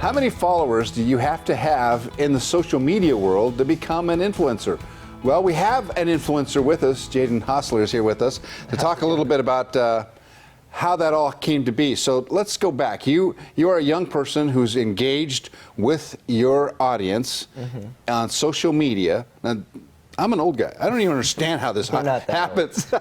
How many followers do you have to have in the social media world to become an influencer? Well, we have an influencer with us. Jaden Hossler is here with us to talk a little bit about how that all came to be. So let's go back. You are a young person who's engaged with your audience on social media. Now, I'm an old guy. I don't even understand how this happens.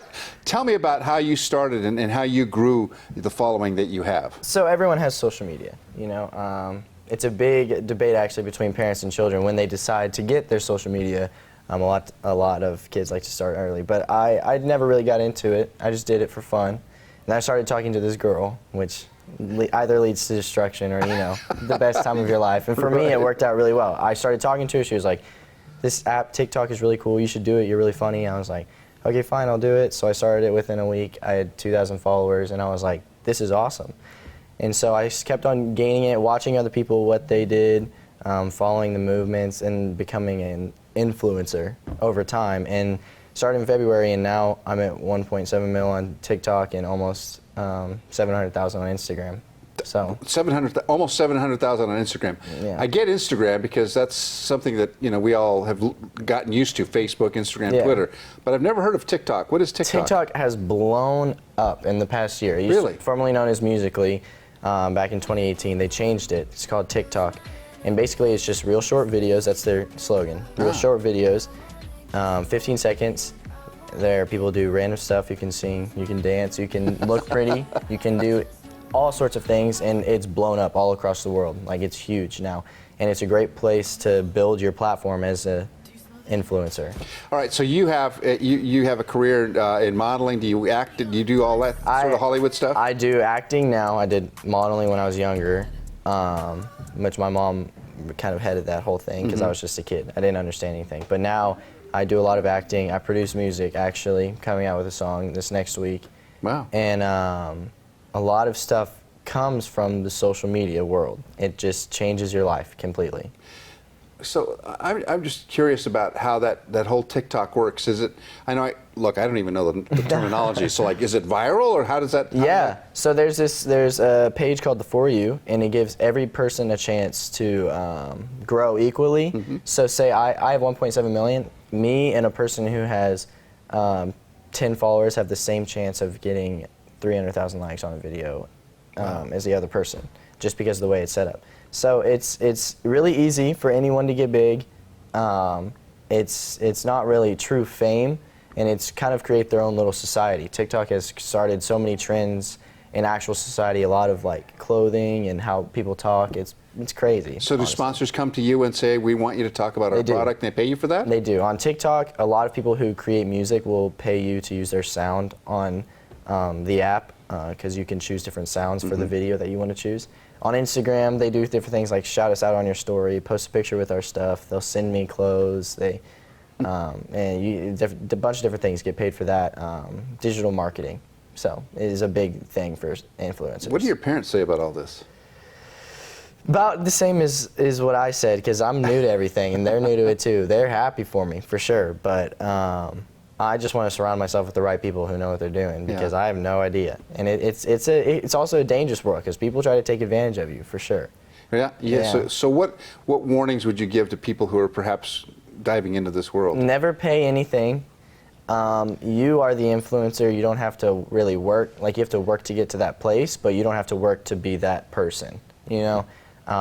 Tell me about how you started and how you grew the following that you have. So everyone has social media, you know. It's a big debate actually between parents and children when they decide to get their social media. A lot of kids like to start early, but I never really got into it. I just did it for fun. And I started talking to this girl, which either leads to destruction or, you know, the best time of your life. And for me, it worked out really well. I started talking to her. She was like, this app, TikTok, is really cool. You should do it. You're really funny. I was like, okay, fine, I'll do it. So I started it within a week. I had 2,000 followers, and I was like, this is awesome. And so I just kept on gaining it, watching other people, what they did, following the movements, and becoming an influencer over time. And started in February, and now I'm at 1.7 mil on TikTok and almost 700,000 on Instagram. So almost 700,000 on Instagram. Yeah. I get Instagram because that's something that, you know, we all have gotten used to: Facebook, Instagram, Twitter. But I've never heard of TikTok. What is TikTok? TikTok has blown up in the past year. It used to, formerly known as Musical.ly, back in 2018. They changed it. It's called TikTok, and basically it's just real short videos. That's their slogan. Real short videos, 15 seconds. There, people do random stuff. You can sing, you can dance, you can look pretty, you can do all sorts of things, and it's blown up all across the world. Like, it's huge now, and it's a great place to build your platform as a influencer. All right, so you have a career in modeling. Do you act? Do you do all that sort of Hollywood stuff? I do acting now. I did modeling when I was younger, which my mom kind of headed that whole thing because I was just a kid. I didn't understand anything. But now I do a lot of acting. I produce music, actually, coming out with a song this next week. Wow. And a lot of stuff comes from the social media world. It just changes your life completely. So I'm just curious about how that whole TikTok works. Is it? I know. Look, I don't even know the terminology. So, like, is it viral, or how does that? So there's a page called the For You, and it gives every person a chance to grow equally. So say I have 1.7 million. Me and a person who has 10 followers have the same chance of getting 300,000 likes on a video as the other person, just because of the way it's set up. So it's really easy for anyone to get big. It's not really true fame, and it's kind of create their own little society. TikTok has started so many trends in actual society, a lot of like clothing and how people talk. It's crazy. So do sponsors come to you and say, we want you to talk about our product, and they pay you for that? They do. On TikTok, a lot of people who create music will pay you to use their sound on the app, because you can choose different sounds for the video that you want to choose. On Instagram, they do different things like shout us out on your story, post a picture with our stuff. They'll send me clothes. They and a bunch of different things get paid for that. Digital marketing, so it is a big thing for influencers. What do your parents say about all this? About the same as what I said, because I'm new to everything and they're new to it too. They're happy for me for sure, but I just want to surround myself with the right people who know what they're doing, because I have no idea. And it's also a dangerous world because people try to take advantage of you for sure. Yeah. So what warnings would you give to people who are perhaps diving into this world? Never pay anything. You are the influencer. You don't have to really work. Like, you have to work to get to that place, but you don't have to work to be that person. You know,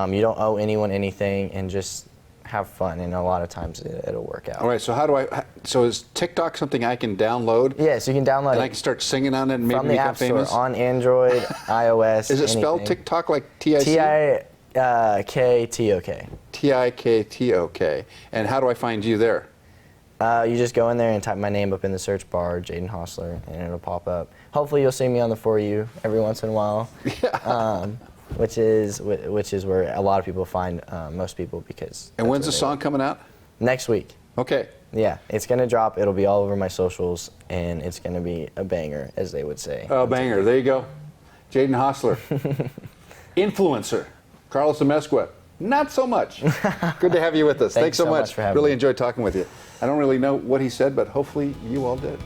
you don't owe anyone anything, and just have fun, and a lot of times it'll work out. All right, so so is TikTok something I can download? Yes, you can download it. And I can start singing on it and maybe from the become App Store, famous? on Android, iOS, Is it spelled TikTok like T-I-C? T-I-K-T-O-K. T-I-K-T-O-K. And how do I find you there? You just go in there and type my name up in the search bar, Jaden Hossler, and it'll pop up. Hopefully you'll see me on the For You every once in a while. Which is where a lot of people find most people, because. And when's the song coming out? Next week. Okay. Yeah, it's gonna drop. It'll be all over my socials, and it's gonna be a banger, as they would say. Oh, banger! There you go, Jaden Hossler, influencer. Carlos Amezcua, not so much. Good to have you with us. Thanks so much for having me. Really me. enjoyed talking with you. I don't really know what he said, but hopefully you all did.